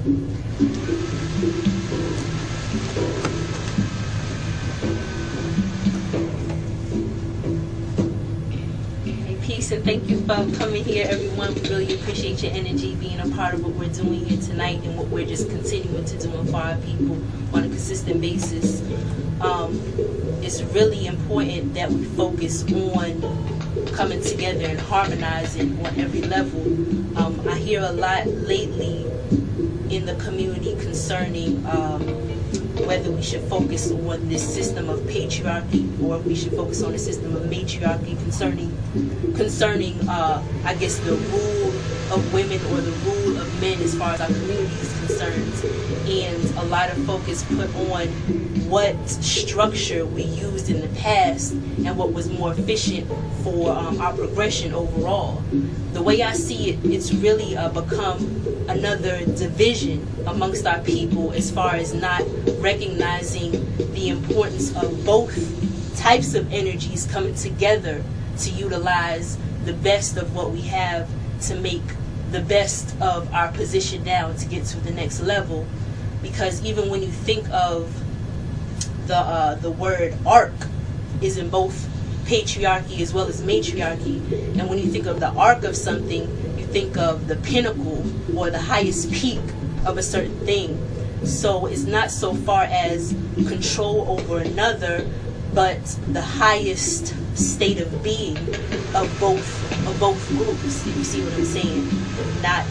Peace and thank you for coming here, everyone. We really appreciate your energy, being a part of what we're doing here tonight and what we're just continuing to do for our people on a consistent basis. It's really important that we focus on coming together and harmonizing on every level. I hear a lot lately in the community concerning whether we should focus on this system of patriarchy or we should focus on the system of matriarchy concerning I guess the rule of women or the rule of men as far as our community is concerned, and a lot of focus put on what structure we used in the past and what was more efficient for our progression overall. The way I see it, it's really become another division amongst our people as far as not recognizing the importance of both types of energies coming together to utilize the best of what we have to make the best of our position now to get to the next level. Because even when you think of the word arc is in both patriarchy as well as matriarchy, and when you think of the arc of something, you think of the pinnacle or the highest peak of a certain thing. So it's not so far as control over another, but the highest state of being of both groups, if you see what I'm saying, not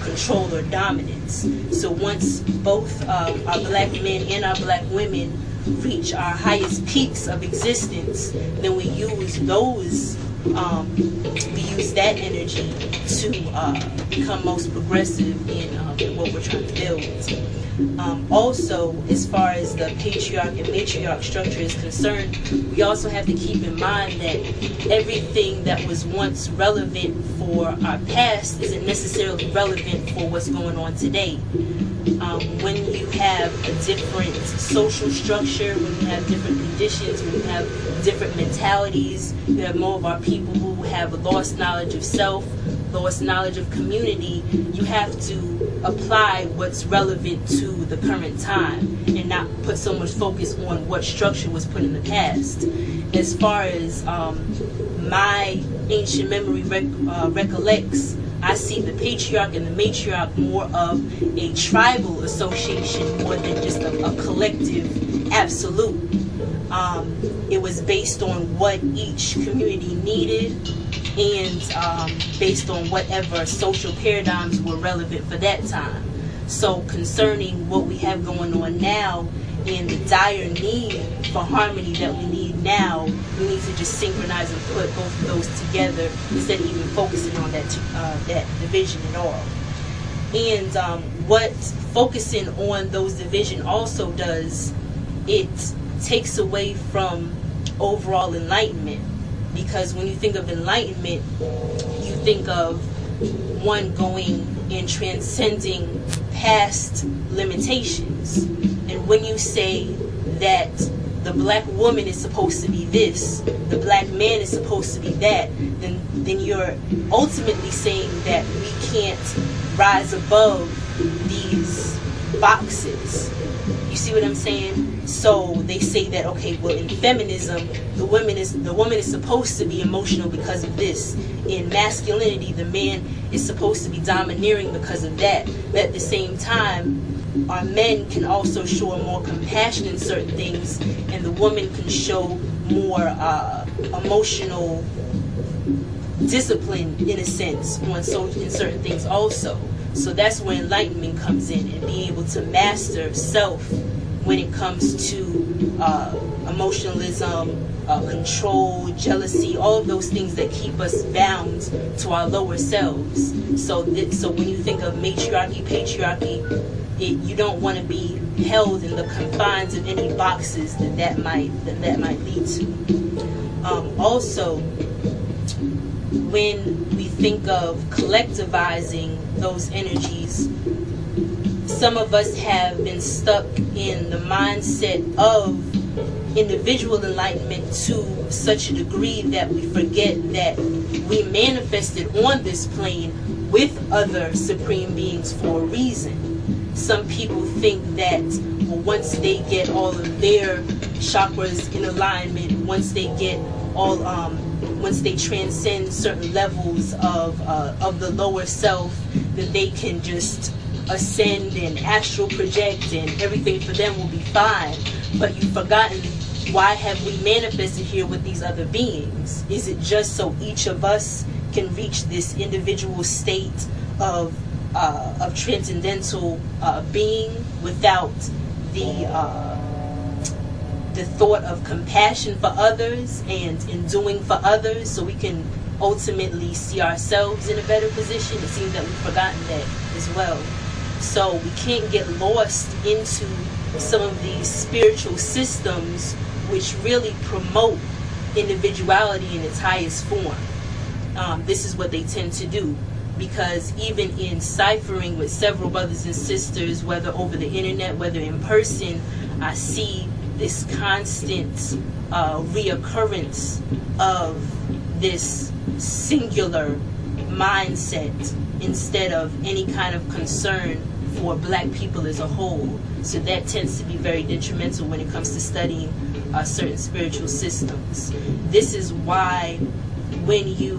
control or dominance. So once both our black men and our black women reach our highest peaks of existence, then we use that energy to become most progressive in what we're trying to build. Also, as far as the patriarch and matriarch structure is concerned, we also have to keep in mind that everything that was once relevant for our past isn't necessarily relevant for what's going on today. When you have a different social structure, when you have different conditions, when you have different mentalities, you have more of our people who have a lost knowledge of self, lost knowledge of community, you have to apply what's relevant to the current time and not put so much focus on what structure was put in the past. As far as my ancient memory recollects, I see the patriarch and the matriarch more of a tribal association more than just a collective absolute. It was based on what each community needed and based on whatever social paradigms were relevant for that time. So concerning what we have going on now and the dire need for harmony that we need now, we need to just synchronize and put both of those together instead of even focusing on that division at all. And what focusing on those division also does, it takes away from overall enlightenment. Because when you think of enlightenment, you think of one going and transcending past limitations. And when you say that the black woman is supposed to be this, the black man is supposed to be that, then you're ultimately saying that we can't rise above these boxes. You see what I'm saying? So they say that, okay, well, in feminism, the woman is supposed to be emotional because of this. In masculinity, the man is supposed to be domineering because of that. But at the same time, our men can also show more compassion in certain things, and the woman can show more emotional discipline, in a sense, in certain things also. So that's where enlightenment comes in, and being able to master self when it comes to emotionalism, control, jealousy, all of those things that keep us bound to our lower selves. So when you think of matriarchy, patriarchy, you don't want to be held in the confines of any boxes that might lead to. Also, when we think of collectivizing those energies, some of us have been stuck in the mindset of individual enlightenment to such a degree that we forget that we manifested on this plane with other supreme beings for a reason. Some people think that once they get all of their chakras in alignment, once they get all, once they transcend certain levels of the lower self, that they can just ascend and astral project and everything for them will be fine. But you've forgotten, why have we manifested here with these other beings? Is it just so each of us can reach this individual state of transcendental being without the thought of compassion for others and in doing for others, so we can ultimately see ourselves in a better position? It seems that we've forgotten that as well. So we can't get lost into some of these spiritual systems which really promote individuality in its highest form. This is what they tend to do, because even in ciphering with several brothers and sisters, whether over the internet, whether in person, I see this constant reoccurrence of this singular mindset instead of any kind of concern for black people as a whole. So that tends to be very detrimental when it comes to studying certain spiritual systems. This is why when you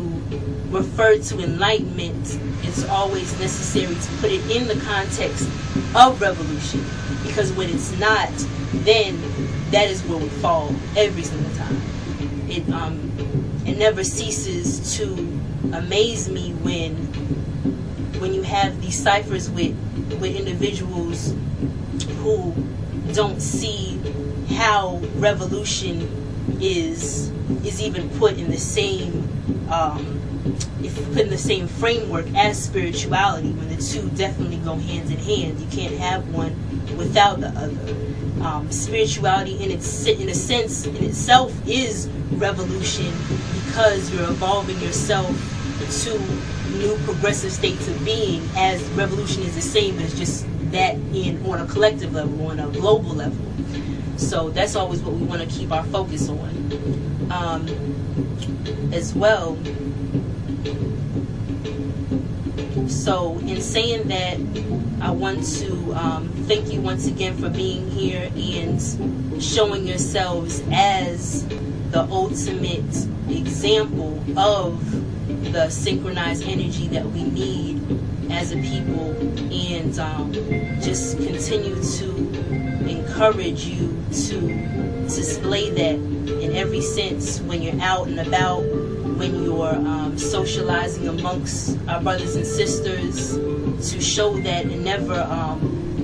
refer to enlightenment, it's always necessary to put it in the context of revolution, because when it's not, then that is where we fall every single time. It never ceases to amaze me when you have these ciphers with individuals who don't see how revolution is even put in the same framework as spirituality, when the two definitely go hand in hand. You can't have one without the other. Spirituality in a sense in itself is revolution, because you're evolving yourself to new progressive states of being, as revolution is the same as just that on a collective level, on a global level. So that's always what we want to keep our focus on. As well. So in saying that, I want to thank you once again for being here and showing yourselves as the ultimate example of the synchronized energy that we need as a people, and just continue to encourage you to display that in every sense when you're out and about, when you're socializing amongst our brothers and sisters, to show that and never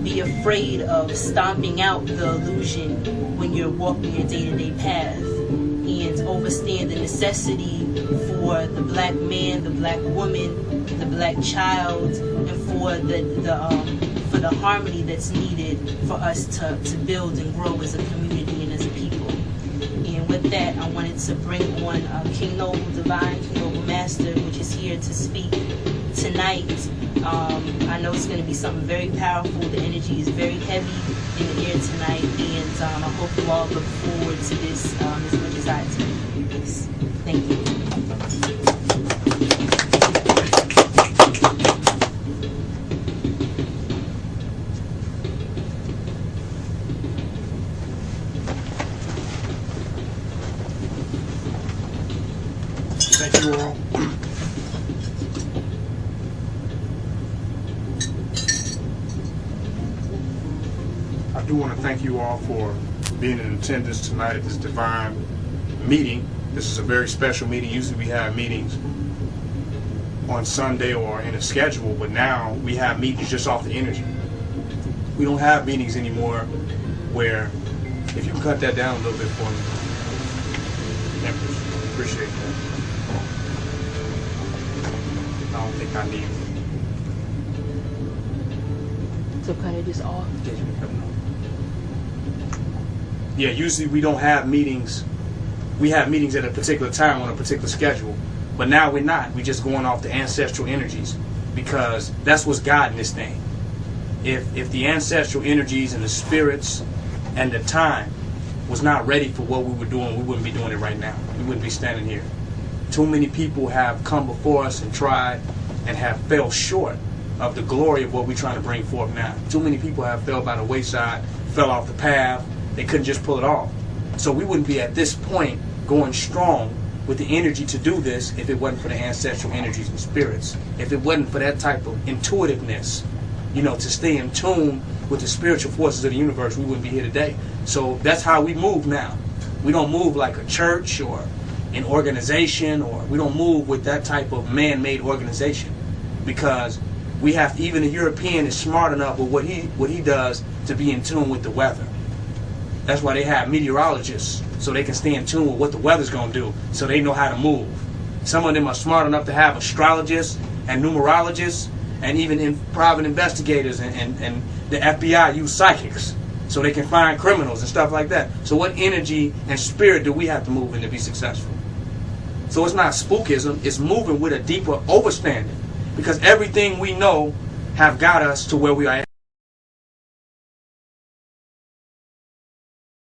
be afraid of stomping out the illusion when you're walking your day-to-day path, and understand the necessity for the black man, the black woman, the black child, and for the harmony that's needed for us to build and grow as a community and as a people. And with that, I wanted to bring on King Noble Divine, King Noble Master, which is here to speak tonight. I know it's going to be something very powerful. The energy is very heavy in the air tonight, and I hope you all look forward to this as much as I do. Peace. Thank you. Thank you all. I do want to thank you all for being in attendance tonight at this divine meeting. This is a very special meeting. Usually we have meetings on Sunday or in a schedule, but now we have meetings just off the energy. We don't have meetings anymore where, if you can cut that down a little bit for me, Empress, appreciate that. I don't think I need it. So cut it just off? Yeah, usually we don't have meetings. We have meetings at a particular time on a particular schedule. But now we're not. We're just going off the ancestral energies, because that's what's guiding this thing. If the ancestral energies and the spirits and the time was not ready for what we were doing, we wouldn't be doing it right now. We wouldn't be standing here. Too many people have come before us and tried and have fell short of the glory of what we're trying to bring forth now. Too many people have fell by the wayside, fell off the path. They couldn't just pull it off. So we wouldn't be at this point going strong with the energy to do this if it wasn't for the ancestral energies and spirits. If it wasn't for that type of intuitiveness, to stay in tune with the spiritual forces of the universe, we wouldn't be here today. So that's how we move now. We don't move like a church or an organization, or we don't move with that type of man-made organization, because we have, even a European is smart enough with what he does to be in tune with the weather. That's why they have meteorologists, so they can stay in tune with what the weather's going to do, so they know how to move. Some of them are smart enough to have astrologists and numerologists, and even private investigators and the FBI use psychics, so they can find criminals and stuff like that. So what energy and spirit do we have to move in to be successful? So it's not spookism, it's moving with a deeper overstanding, because everything we know have got us to where we are